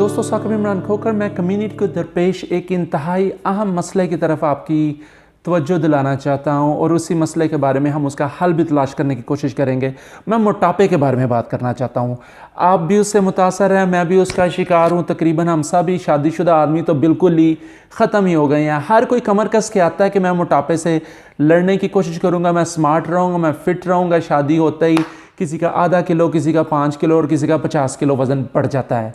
दोस्तों, साकिब इमरान खोकर मैं कम्युनिटी को दरपेश एक इंतहाई अहम मसले की तरफ आपकी तवज्जो दिलाना चाहता हूं और उसी मसले के बारे में हम उसका हल भी तलाश करने की कोशिश करेंगे। मैं मोटापे के बारे में बात करना चाहता हूं। आप भी उससे मुतासर हैं, मैं भी उसका शिकार हूं। तकरीबन हम सभी शादीशुदा आदमी तो बिल्कुल ही ख़त्म ही हो गए हैं। हर कोई कमर कस के आता है कि मैं मोटापे से लड़ने की कोशिश करूँगा, मैं स्मार्ट रहूँगा, मैं फ़िट रहूँगा। शादी होते ही किसी का आधा किलो, किसी का 5 किलो और किसी का 50 किलो वज़न बढ़ जाता है।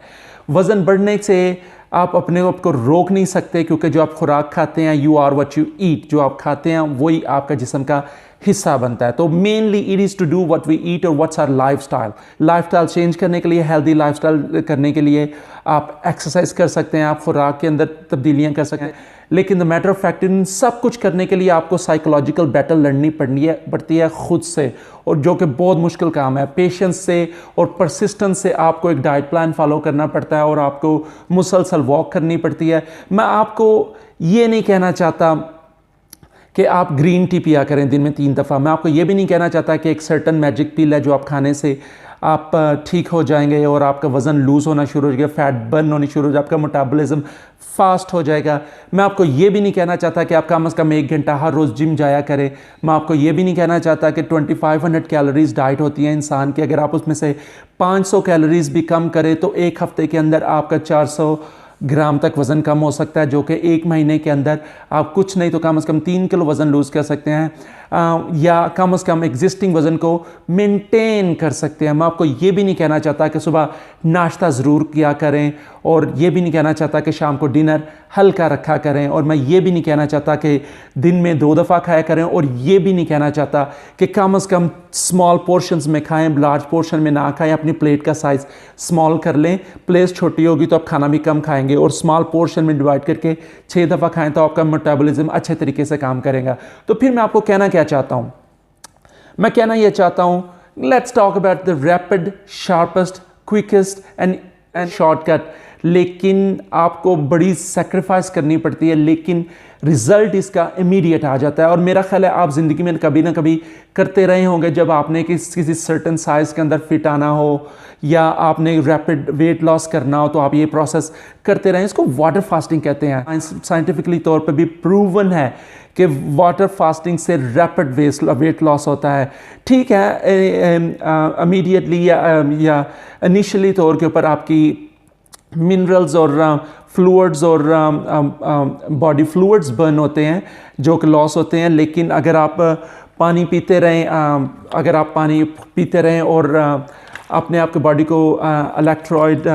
वज़न बढ़ने से आप अपने आप को रोक नहीं सकते, क्योंकि जो आप खुराक खाते हैं, you are what you eat, जो आप खाते हैं वही आपका जिस्म का हिस्सा बनता है। तो mainly it is to do what we eat और व्हाट्स आवर लाइफस्टाइल चेंज करने के लिए, हेल्दी लाइफस्टाइल करने के लिए आप एक्सरसाइज कर सकते हैं, आप खुराक के अंदर तब्दीलियाँ कर सकते हैं। लेकिन द मैटर ऑफ फैक्ट, इन सब कुछ करने के लिए आपको साइकोलॉजिकल बैटल लड़नी पड़ती है खुद से, और जो कि बहुत मुश्किल काम है। पेशेंस से और परसिस्टेंस से आपको एक डाइट प्लान फॉलो करना पड़ता है और आपको मुसलसल वॉक करनी पड़ती है। मैं आपको ये नहीं कहना चाहता कि आप ग्रीन टी पिया करें दिन में 3 दफ़ा। मैं आपको ये भी नहीं कहना चाहता कि एक सर्टन मैजिक पिल है जो आप खाने से आप ठीक हो जाएंगे और आपका वज़न लूज़ होना शुरू हो जाएगा, फैट बर्न होनी शुरू हो जाएगा, आपका मेटाबॉलिज्म फास्ट हो जाएगा। मैं आपको ये भी नहीं कहना चाहता कि आप कम से कम 1 घंटा हर रोज़ जिम जाया करें। मैं आपको ये भी नहीं कहना चाहता कि 2500 कैलोरीज़ डाइट होती है इंसान की, अगर आप उसमें से 500 कैलोरीज़ भी कम करें तो एक हफ़्ते के अंदर आपका 400 ग्राम तक वज़न कम हो सकता है, जो कि 1 महीने के अंदर आप कुछ नहीं तो कम से कम 3 किलो वज़न लूज़ कर सकते हैं, या कम से कम एग्जिस्टिंग वज़न को मेंटेन कर सकते हैं। मैं आपको ये भी नहीं कहना चाहता कि सुबह नाश्ता ज़रूर किया करें, और ये भी नहीं कहना चाहता कि शाम को डिनर हल्का रखा करें, और मैं ये भी नहीं कहना चाहता कि दिन में 2 दफ़ा खाया करें, और ये भी नहीं कहना चाहता कि कम से कम स्मॉल पोर्शंस में खाएं, लार्ज पोर्शन में ना खाएं। अपनी प्लेट का साइज़ स्मॉल कर लें, प्लेट छोटी होगी तो आप खाना भी कम खाएंगे, और स्मॉल पोर्शन में डिवाइड करके 6 दफ़ा खाएं तो आपका मेटाबॉलिज्म अच्छे तरीके से काम करेगा। तो फिर मैं आपको कहना क्या चाहता हूँ, मैं कहना यह चाहता हूँ, let's talk about the rapid, sharpest, quickest and shortcut. लेकिन आपको बड़ी सेक्रीफाइस करनी पड़ती है, लेकिन रिज़ल्ट इसका इमीडिएट आ जाता है। और मेरा ख्याल है आप ज़िंदगी में कभी ना कभी करते रहे होंगे, जब आपने किसी सर्टन साइज़ के अंदर फिट आना हो या आपने रैपिड वेट लॉस करना हो, तो आप ये प्रोसेस करते रहें। इसको वाटर फास्टिंग कहते हैं। साइंटिफिकली तौर पे भी प्रूवन है कि वाटर फास्टिंग से रैपिड वेट लॉस होता है। ठीक है, इमीडिएटली या इनिशियली तौर के ऊपर आपकी मिनरल्स और फ्लूइड्स और बॉडी फ्लूइड्स बर्न होते हैं, जो कि लॉस होते हैं। लेकिन अगर आप पानी पीते रहें और अपने आप के बॉडी को इलेक्ट्रोलाइट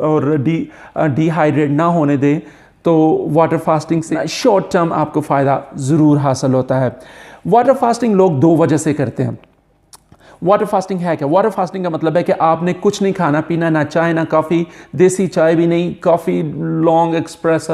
और डिहाइड्रेट ना होने दें, तो वाटर फास्टिंग से शॉर्ट टर्म आपको फ़ायदा ज़रूर हासिल होता है। वाटर फास्टिंग लोग 2 वजह से करते हैं। वाटर फास्टिंग है क्या? वाटर फास्टिंग का मतलब है कि आपने कुछ नहीं खाना पीना, ना चाय ना कॉफ़ी, देसी चाय भी नहीं, कॉफ़ी लॉन्ग एक्सप्रेस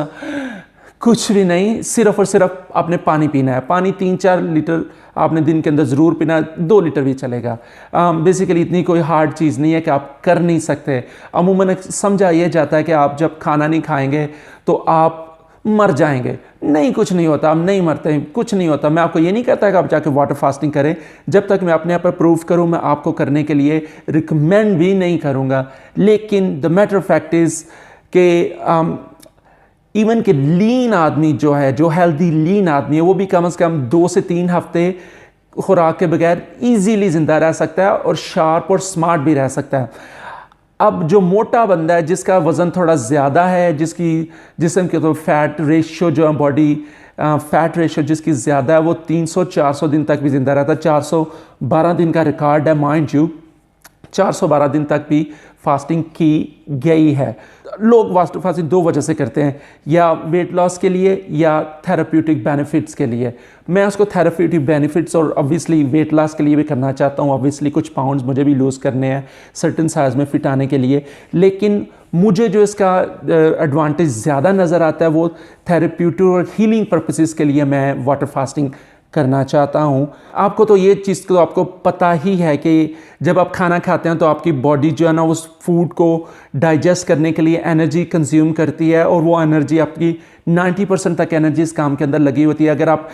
कुछ भी नहीं, सिर्फ और सिर्फ आपने पानी पीना है। पानी 3-4 लीटर आपने दिन के अंदर ज़रूर पीना, 2 लीटर भी चलेगा। बेसिकली इतनी कोई हार्ड चीज़ नहीं है कि आप कर नहीं सकते। अमूमन समझा यह जाता है कि आप जब खाना नहीं खाएंगे तो आप मर जाएंगे। नहीं, कुछ नहीं होता, आप नहीं मरते, कुछ नहीं होता। मैं आपको ये नहीं कहता कि आप जाके वाटर फास्टिंग करें। जब तक मैं अपने आप पर प्रूव करूं, मैं आपको करने के लिए रिकमेंड भी नहीं करूंगा। लेकिन the matter of fact is कि इवन कि लीन आदमी जो है, जो हेल्दी लीन आदमी है, वो भी कम से कम 2 से 3 हफ्ते खुराक के बगैर ईजीली ज़िंदा रह सकता है और शार्प और स्मार्ट भी रह सकता है। अब जो मोटा बंदा है, जिसका वज़न थोड़ा ज़्यादा है, जिसकी जिस्म के तो फैट रेशियो जो है, बॉडी फैट रेशियो जिसकी ज़्यादा है, वो 300-400 दिन तक भी ज़िंदा रहता है। 412 दिन का रिकॉर्ड है, माइंड यू, 412 दिन तक भी फास्टिंग की गई है। लोग फास्टिंग 2 वजह से करते हैं, या वेट लॉस के लिए या थेराप्यूटिक बेनिफिट्स के लिए। मैं उसको थेराप्यूटिक बेनिफिट्स और ऑब्वियसली वेट लॉस के लिए भी करना चाहता हूँ। ऑब्वियसली कुछ पाउंड्स मुझे भी लूज़ करने हैं सर्टन साइज़ में फिट आने के लिए, लेकिन मुझे जो इसका एडवांटेज ज़्यादा नज़र आता है वो थेराप्यूटिक और हीलिंग पर्पसेस के लिए मैं वाटर फास्टिंग करना चाहता हूँ। आपको तो ये चीज़ तो आपको पता ही है कि जब आप खाना खाते हैं तो आपकी बॉडी जो है ना उस फूड को डाइजेस्ट करने के लिए एनर्जी कंज्यूम करती है, और वो एनर्जी आपकी 90% तक एनर्जी इस काम के अंदर लगी होती है। अगर आप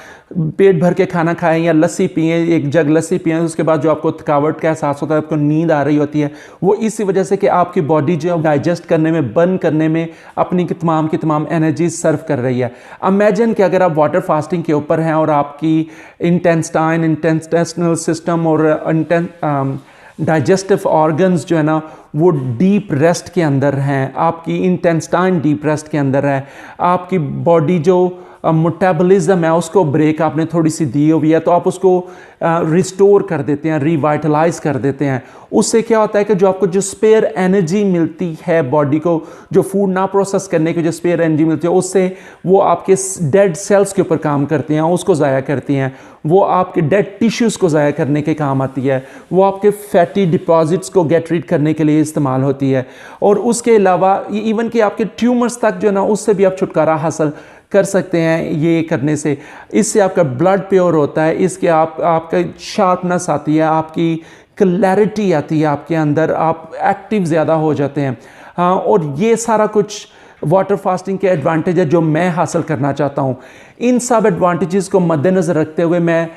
पेट भर के खाना खाएं या लस्सी पिएं, एक जग लस्सी पिएं, उसके बाद जो आपको थकावट का एहसास होता है, आपको नींद आ रही होती है, वो इसी वजह से कि आपकी बॉडी जो है डाइजेस्ट करने में, बर्न करने में अपनी की तमाम एनर्जी सर्व कर रही है। इमेजिन कि अगर आप वाटर फास्टिंग के ऊपर हैं और आपकी इंटेस्टाइनल सिस्टम और डाइजेस्टिव ऑर्गन्स जो है ना वो डीप रेस्ट के अंदर हैं, आपकी इंटेस्टाइन डीप रेस्ट के अंदर है, आपकी बॉडी जो मेटाबॉलिज्म है उसको ब्रेक आपने थोड़ी सी दी हुई है, तो आप उसको रिस्टोर कर देते हैं, रिवाइटलाइज कर देते हैं। उससे क्या होता है कि जो आपको जो स्पेयर एनर्जी मिलती है बॉडी को, जो फूड ना प्रोसेस करने की जो स्पेयर एनर्जी मिलती है, उससे वो आपके डेड सेल्स के ऊपर काम करती हैं, उसको ज़ाया करती हैं, वो आपके डेड टिश्यूज़ को ज़ाया करने के काम आती है, वो आपके फैटी डिपॉजिट्स को गेट रीड करने के लिए इस्तेमाल होती है। और उसके अलावा इवन कि आपके ट्यूमर्स तक जो है ना उससे भी आप छुटकारा हासिल कर सकते हैं ये करने से। इससे आपका ब्लड प्योर होता है, इसके आपका शार्पनेस आती है, आपकी क्लैरिटी आती है आपके अंदर, आप एक्टिव ज़्यादा हो जाते हैं। हाँ, और ये सारा कुछ वाटर फास्टिंग के एडवांटेज है जो मैं हासिल करना चाहता हूँ। इन सब एडवांटेजेस को मद्देनज़र रखते हुए मैं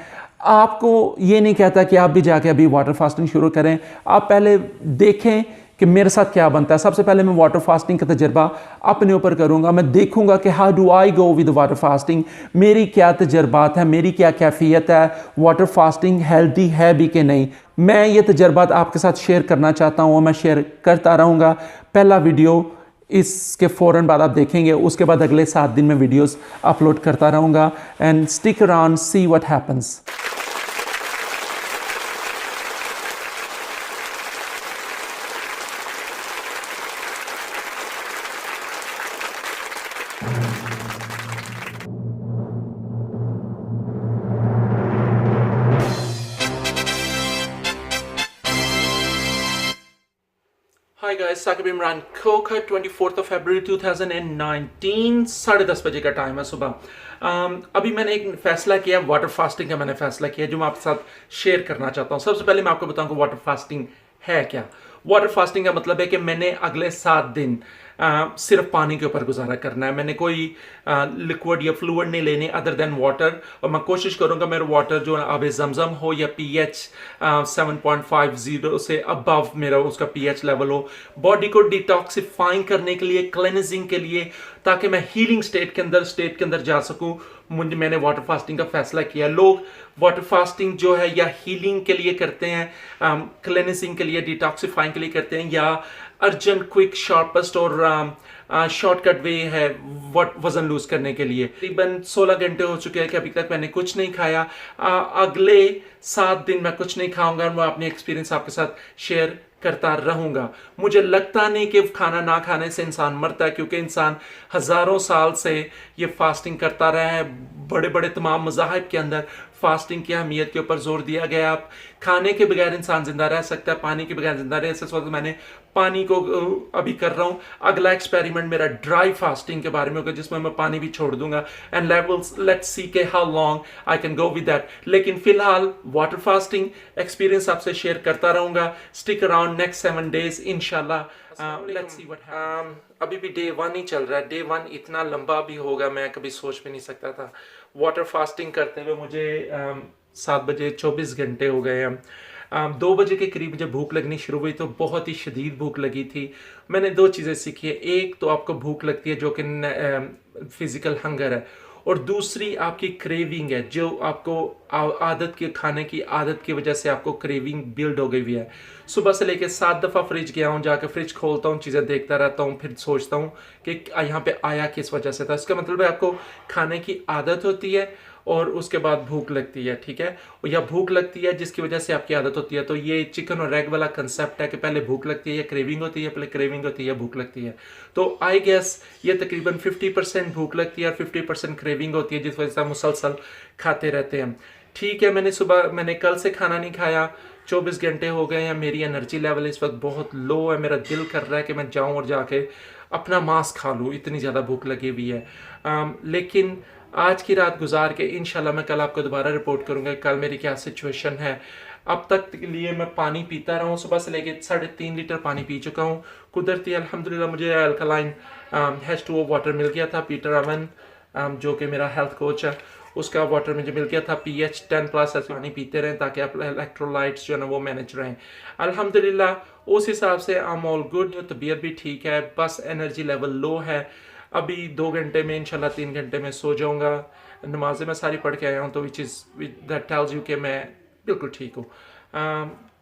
आपको ये नहीं कहता कि आप भी जाके अभी वाटर फास्टिंग शुरू करें। आप पहले देखें कि मेरे साथ क्या बनता है। सबसे पहले मैं वाटर फास्टिंग का तजर्बा अपने ऊपर करूंगा। मैं देखूंगा कि how do I go with water fasting, मेरी क्या तजर्बात है, मेरी क्या कैफियत है, वाटर फास्टिंग हेल्दी है भी कि नहीं। मैं ये तजर्बात आपके साथ शेयर करना चाहता हूँ और मैं शेयर करता रहूँगा। पहला वीडियो इसके फ़ौरन बाद आप देखेंगे, उसके बाद अगले 7 दिन में वीडियोस अपलोड करता रहूँगा। And stick around, see what happens. Hi guys, Saqib Imran Khokhar 24 फरवरी 2019 10:30 बजे का टाइम है सुबह। अभी मैंने एक फैसला किया, वाटर फास्टिंग का मैंने फैसला किया जो मैं आपके साथ शेयर करना चाहता हूँ। सबसे पहले मैं आपको बताऊँ कि वाटर फास्टिंग है क्या। वाटर फास्टिंग का मतलब है कि मैंने अगले 7 दिन सिर्फ पानी के ऊपर गुजारा करना है। मैंने कोई लिक्विड या फ्लूइड नहीं लेने अदर देन वाटर, और मैं कोशिश करूंगा मेरा वाटर जो आब जमजम हो या पीएच 7.50 से अबव मेरा उसका पीएच लेवल हो, बॉडी को डिटॉक्सिफाइंग करने के लिए, क्लेंजिंग के लिए, ताकि मैं हीलिंग स्टेट के अंदर जा सकूं। मैंने वाटर फास्टिंग का फैसला किया। लोग वाटर फास्टिंग जो है या हीलिंग के लिए करते हैं, क्लेंजिंग के लिए, डिटॉक्सिफाइंग के लिए करते हैं, या अर्जेंट क्विक शार्पेस्ट और शॉर्टकट वे है वजन लूज करने के लिए। तकरीबन 16 घंटे हो चुके हैं कि अभी तक मैंने कुछ नहीं खाया। अगले 7 दिन मैं कुछ नहीं खाऊंगा और मैं अपनी एक्सपीरियंस आपके साथ शेयर करता रहूंगा। मुझे लगता नहीं कि खाना ना खाने से इंसान मरता है, क्योंकि इंसान हजारों साल से ये फास्टिंग करता रहा है। बड़े बड़े तमाम मज़ाहिब के अंदर फास्टिंग की अहमियत के ऊपर जोर दिया गया। आप खाने के बगैर इंसान जिंदा रह सकता है, पानी के बगैर जिंदा रह सकता है। तो मैंने पानी को अभी कर रहा हूँ। अगला एक्सपेरिमेंट मेरा ड्राई फास्टिंग के बारे में होगा, जिसमें मैं पानी भी छोड़ दूंगा। एंड लेट्स सी के how long I can go with that. लेकिन फिलहाल वाटर फास्टिंग एक्सपीरियंस आपसे शेयर करता रहूंगा। स्टिक अराउंड नेक्स्ट 7 days इंशाल्लाह। Let's see what happens. अभी भी डे 1 ही चल रहा है। डे 1 इतना लंबा भी होगा मैं कभी सोच भी नहीं सकता था। वाटर फास्टिंग करते हुए मुझे 7 बजे 24 घंटे हो गए हैं। 2 बजे के करीब जब भूख लगनी शुरू हुई तो बहुत ही शदीद भूख लगी थी। मैंने 2 चीज़ें सीखी है। एक तो आपको भूख लगती है जो कि फिजिकल हंगर है, और दूसरी आपकी क्रेविंग है, जो आपको आदत के खाने की आदत की वजह से आपको क्रेविंग बिल्ड हो गई हुई है। सुबह से लेकर 7 दफ़ा फ्रिज गया हूँ, जाकर फ्रिज खोलता हूँ, चीज़ें देखता रहता हूँ, फिर सोचता हूँ कि यहाँ पे आया किस वजह से था। इसका मतलब है आपको खाने की आदत होती है और उसके बाद भूख लगती है, ठीक है, या भूख लगती है जिसकी वजह से आपकी आदत होती है। तो ये चिकन और एग वाला कंसेप्ट है कि पहले भूख लगती है या क्रेविंग होती है, पहले क्रेविंग होती है या भूख लगती है। तो आई गेस ये तकरीबन 50% भूख लगती है और 50% क्रेविंग होती है, जिस वजह से हम मुसलसल खाते रहते हैं। ठीक है, मैंने कल से खाना नहीं खाया, 24 घंटे हो गए हैं। मेरी एनर्जी लेवल इस वक्त बहुत लो है। मेरा दिल कर रहा है कि मैं जाऊं और जाके अपना मांस खा लूं, इतनी ज़्यादा भूख लगी हुई है। लेकिन आज की रात गुजार के इंशाल्लाह मैं कल आपको दोबारा रिपोर्ट करूँगा कल मेरी क्या सिचुएशन है। अब तक के लिए मैं पानी पीता रहा हूँ, सुबह से लेके 3.5 लीटर पानी पी चुका हूँ। कुदरती अल्हम्दुलिल्लाह मुझे अल्कलाइन H2O वाटर मिल गया था। पीटर अमन जो कि मेरा हेल्थ कोच है, उसका वाटर मुझे मिल गया था। pH 10+ ऐसे पानी पीते रहें ताकि आप इलेक्ट्रोलाइट्स जो है ना वो मैनेज रहें। अल्हम्दुलिल्लाह उस हिसाब से आई एम ऑल गुड। तबीयत भी ठीक है, बस एनर्जी लेवल लो है। अभी 2 घंटे में इंशाल्लाह 3 घंटे में सो जाऊंगा। नमाजें मैं सारी पढ़ के आया हूँ, तो which is that tells you कि मैं बिल्कुल ठीक हूँ।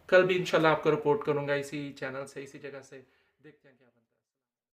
कल भी इंशाल्लाह आपको रिपोर्ट करूँगा इसी चैनल से, इसी जगह से। देखते हैं क्या